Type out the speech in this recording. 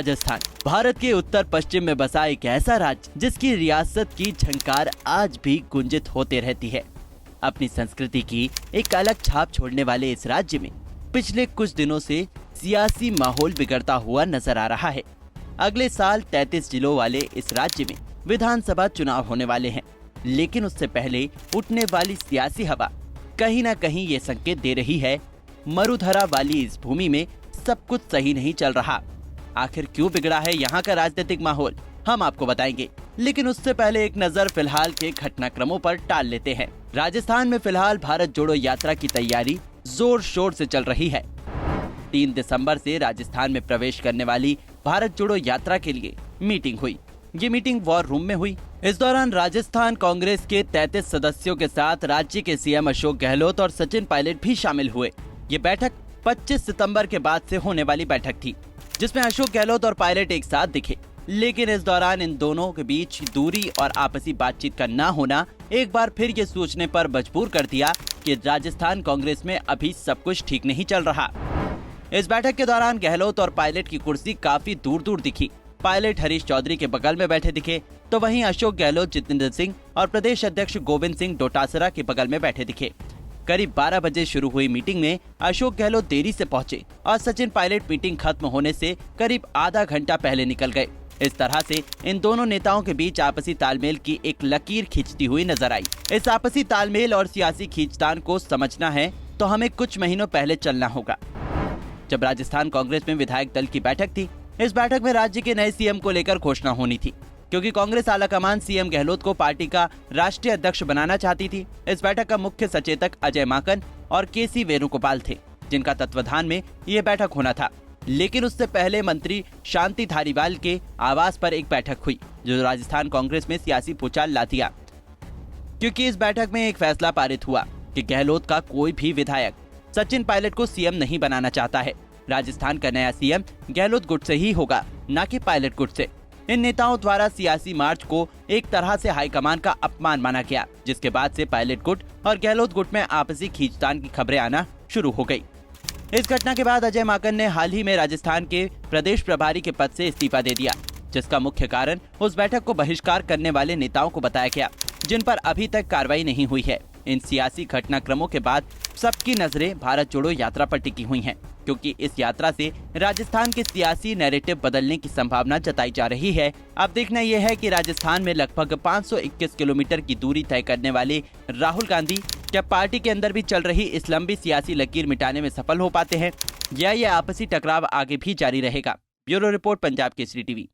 राजस्थान भारत के उत्तर पश्चिम में बसा एक ऐसा राज्य जिसकी रियासत की झंकार आज भी गुंजित होते रहती है। अपनी संस्कृति की एक अलग छाप छोड़ने वाले इस राज्य में पिछले कुछ दिनों से सियासी माहौल बिगड़ता हुआ नजर आ रहा है। अगले साल 33 जिलों वाले इस राज्य में विधानसभा चुनाव होने वाले हैं, लेकिन उससे पहले उठने वाली सियासी हवा कहीं न कहीं ये संकेत दे रही है मरुधरा वाली इस भूमि में सब कुछ सही नहीं चल रहा। आखिर क्यों बिगड़ा है यहाँ का राजनीतिक माहौल, हम आपको बताएंगे, लेकिन उससे पहले एक नजर फिलहाल के घटनाक्रमों पर डाल लेते हैं। राजस्थान में फिलहाल भारत जोड़ो यात्रा की तैयारी जोर शोर से चल रही है। 3 दिसंबर से राजस्थान में प्रवेश करने वाली भारत जोड़ो यात्रा के लिए मीटिंग हुई। ये मीटिंग वॉर रूम में हुई। इस दौरान राजस्थान कांग्रेस के 33 सदस्यों के साथ राज्य के सीएम अशोक गहलोत और सचिन पायलट भी शामिल हुए। ये बैठक 25 सितंबर के बाद से होने वाली बैठक थी, जिसमें अशोक गहलोत और पायलट एक साथ दिखे, लेकिन इस दौरान इन दोनों के बीच दूरी और आपसी बातचीत का न होना एक बार फिर ये सोचने पर मजबूर कर दिया कि राजस्थान कांग्रेस में अभी सब कुछ ठीक नहीं चल रहा। इस बैठक के दौरान गहलोत और पायलट की कुर्सी काफी दूर दूर दिखी। पायलट हरीश चौधरी के बगल में बैठे दिखे, तो वहीं अशोक गहलोत जितेंद्र सिंह और प्रदेश अध्यक्ष गोविंद सिंह डोटासरा के बगल में बैठे दिखे। करीब 12 बजे शुरू हुई मीटिंग में अशोक गहलोत देरी से पहुंचे और सचिन पायलट मीटिंग खत्म होने से करीब आधा घंटा पहले निकल गए। इस तरह से इन दोनों नेताओं के बीच आपसी तालमेल की एक लकीर खींचती हुई नजर आई। इस आपसी तालमेल और सियासी खींचतान को समझना है तो हमें कुछ महीनों पहले चलना होगा, जब राजस्थान कांग्रेस में विधायक दल की बैठक थी। इस बैठक में राज्य के नए सीएम को लेकर घोषणा होनी थी, क्योंकि कांग्रेस आलाकमान सीएम गहलोत को पार्टी का राष्ट्रीय अध्यक्ष बनाना चाहती थी। इस बैठक का मुख्य सचेतक अजय माकन और केसी वेणुगोपाल थे, जिनका तत्वाधान में ये बैठक होना था। लेकिन उससे पहले मंत्री शांति धारीवाल के आवास पर एक बैठक हुई, जो राजस्थान कांग्रेस में सियासी भूचाल ला दिया, क्योंकि इस बैठक में एक फैसला पारित हुआ कि गहलोत का कोई भी विधायक सचिन पायलट को सीएम नहीं बनाना चाहता है। राजस्थान का नया सीएम गहलोत गुट से ही होगा, न कि पायलट गुट से। इन नेताओं द्वारा सियासी मार्च को एक तरह से हाईकमान का अपमान माना गया, जिसके बाद से पायलट गुट और गहलोत गुट में आपसी खींचतान की खबरें आना शुरू हो गई। इस घटना के बाद अजय माकन ने हाल ही में राजस्थान के प्रदेश प्रभारी के पद से इस्तीफा दे दिया, जिसका मुख्य कारण उस बैठक को बहिष्कार करने वाले नेताओं को बताया गया, जिन पर अभी तक कार्रवाई नहीं हुई है। इन सियासी घटनाक्रमों के बाद सबकी नजरें भारत जोड़ो यात्रा पर टिकी हुई हैं, क्योंकि इस यात्रा से राजस्थान के सियासी नैरेटिव बदलने की संभावना जताई जा रही है। अब देखना यह है कि राजस्थान में लगभग 521 किलोमीटर की दूरी तय करने वाले राहुल गांधी क्या पार्टी के अंदर भी चल रही इस लंबी सियासी लकीर मिटाने में सफल हो पाते हैं, या ये आपसी टकराव आगे भी जारी रहेगा। Bureau report, Punjab Kesari TV.